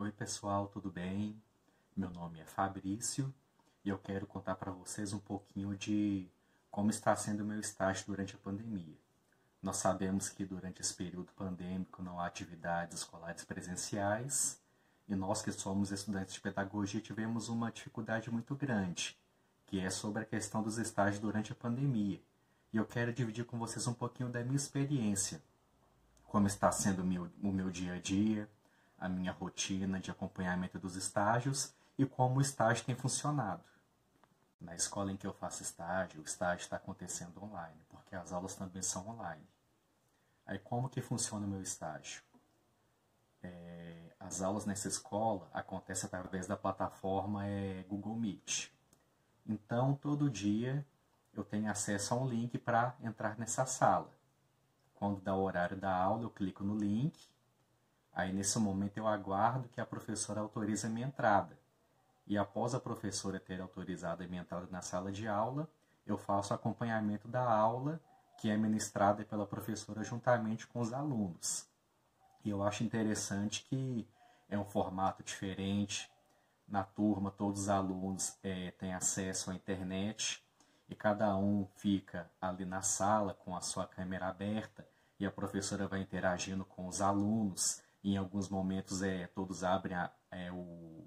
Oi pessoal, tudo bem? Meu nome é Fabrício e eu quero contar para vocês um pouquinho de como está sendo o meu estágio durante a pandemia. Nós sabemos que durante esse período pandêmico não há atividades escolares presenciais e nós que somos estudantes de pedagogia tivemos uma dificuldade muito grande, que é sobre a questão dos estágios durante a pandemia. E eu quero dividir com vocês um pouquinho da minha experiência, como está sendo o meu dia a dia, a minha rotina de acompanhamento dos estágios e como o estágio tem funcionado. Na escola em que eu faço estágio, o estágio está acontecendo online, porque as aulas também são online. Aí como que funciona o meu estágio? As aulas nessa escola acontecem através da plataforma Google Meet. Então, todo dia eu tenho acesso a um link para entrar nessa sala. Quando dá o horário da aula, eu clico no link. Aí, nesse momento, eu aguardo que a professora autorize a minha entrada. E após a professora ter autorizado a minha entrada na sala de aula, eu faço acompanhamento da aula, que é ministrada pela professora juntamente com os alunos. E eu acho interessante que é um formato diferente. Na turma, todos os alunos têm acesso à internet e cada um fica ali na sala com a sua câmera aberta e a professora vai interagindo com os alunos. Em alguns momentos todos abrem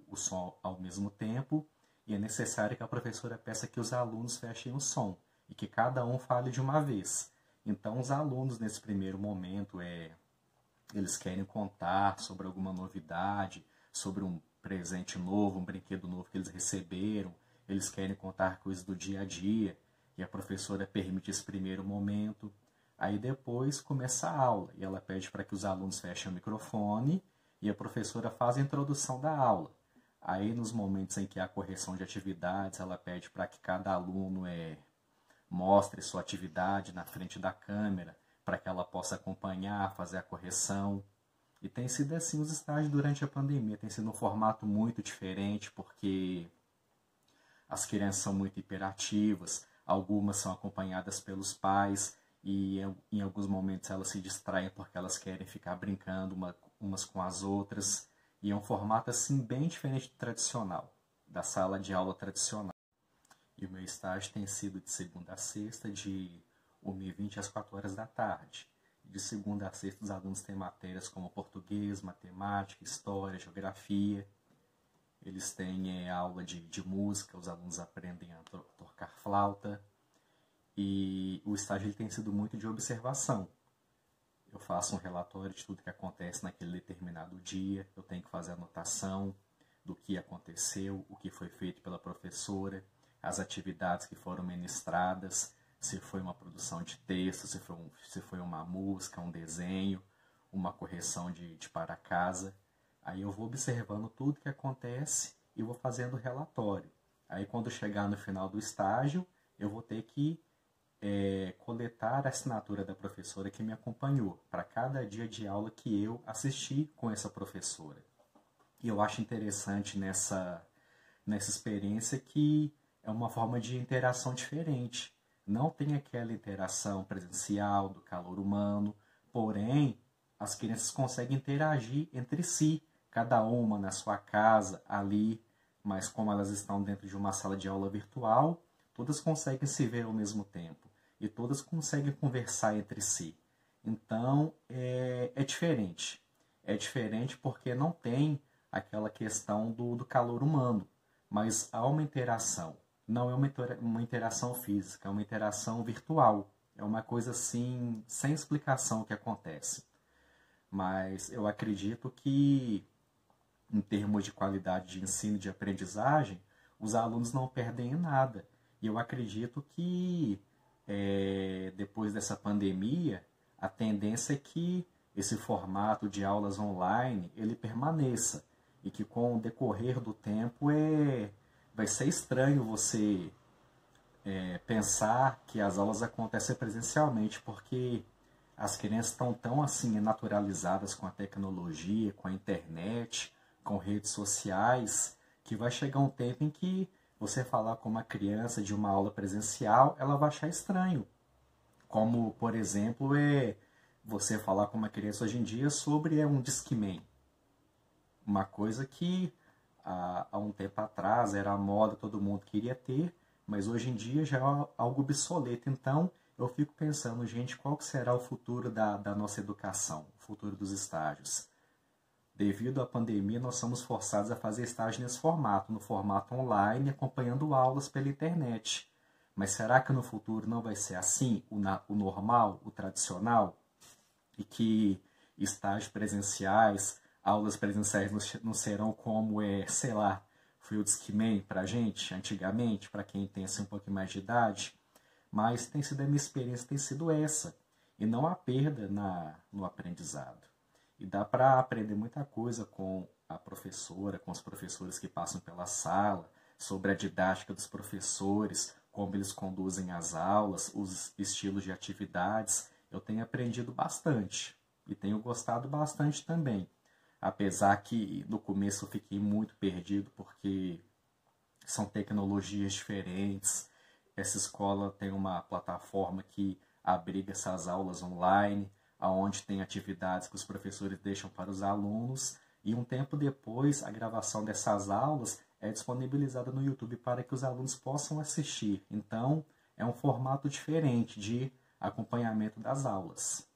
o som ao mesmo tempo e é necessário que a professora peça que os alunos fechem o som e que cada um fale de uma vez. Então, os alunos, nesse primeiro momento, eles querem contar sobre alguma novidade, sobre um presente novo, um brinquedo novo que eles receberam, eles querem contar coisas do dia a dia, e a professora permite esse primeiro momento. Aí depois começa a aula, e ela pede para que os alunos fechem o microfone, e a professora faz a introdução da aula. Aí nos momentos em que há correção de atividades, ela pede para que cada aluno mostre sua atividade na frente da câmera, para que ela possa acompanhar, fazer a correção. E tem sido assim os estágios durante a pandemia. Tem sido um formato muito diferente, porque as crianças são muito hiperativas, algumas são acompanhadas pelos pais, e em alguns momentos elas se distraem porque elas querem ficar brincando umas com as outras. E é um formato assim bem diferente do tradicional, da sala de aula tradicional. E o meu estágio tem sido de segunda a sexta, de 1h20 às 4 horas da tarde. De segunda a sexta, os alunos têm matérias como português, matemática, história, geografia. Eles têm aula de música, os alunos aprendem a tocar flauta. E o estágio ele tem sido muito de observação. Eu faço um relatório de tudo que acontece naquele determinado dia. Eu tenho que fazer anotação do que aconteceu, o que foi feito pela professora, as atividades que foram ministradas, se foi uma produção de texto, se foi uma música, um desenho, uma correção de para casa. Aí eu vou observando tudo que acontece e vou fazendo relatório. Aí quando chegar no final do estágio, eu vou ter que coletar a assinatura da professora que me acompanhou para cada dia de aula que eu assisti com essa professora. E eu acho interessante nessa experiência que é uma forma de interação diferente. Não tem aquela interação presencial, do calor humano, porém, as crianças conseguem interagir entre si, cada uma na sua casa, ali, mas como elas estão dentro de uma sala de aula virtual, todas conseguem se ver ao mesmo tempo e todas conseguem conversar entre si. Então, é diferente. É diferente porque não tem aquela questão do calor humano, mas há uma interação. Não é uma interação física, é uma interação virtual. É uma coisa assim, sem explicação que acontece. Mas eu acredito que, em termos de qualidade de ensino e de aprendizagem, os alunos não perdem em nada. E eu acredito que, depois dessa pandemia, a tendência é que esse formato de aulas online ele permaneça. E que com o decorrer do tempo vai ser estranho você pensar que as aulas acontecem presencialmente, porque as crianças estão tão assim naturalizadas com a tecnologia, com a internet, com redes sociais, que vai chegar um tempo em que você falar com uma criança de uma aula presencial, ela vai achar estranho. Como, por exemplo, você falar com uma criança hoje em dia sobre um Discman. uma coisa que há um tempo atrás era a moda, todo mundo queria ter, mas hoje em dia já é algo obsoleto. Então, eu fico pensando, gente, qual que será o futuro da nossa educação, o futuro dos estágios? Devido à pandemia, nós somos forçados a fazer estágio nesse formato, no formato online, acompanhando aulas pela internet. Mas será que no futuro não vai ser assim, o normal, o tradicional? E que estágios presenciais, aulas presenciais não serão como, sei lá, foi o Discman pra gente, antigamente, para quem tem assim, um pouquinho mais de idade? Mas tem sido a minha experiência, tem sido essa. E não há perda no aprendizado. E dá para aprender muita coisa com a professora, com os professores que passam pela sala, sobre a didática dos professores, como eles conduzem as aulas, os estilos de atividades. Eu tenho aprendido bastante e tenho gostado bastante também. Apesar que no começo eu fiquei muito perdido porque são tecnologias diferentes. Essa escola tem uma plataforma que abriga essas aulas online, onde tem atividades que os professores deixam para os alunos, e um tempo depois a gravação dessas aulas é disponibilizada no YouTube para que os alunos possam assistir. Então, é um formato diferente de acompanhamento das aulas.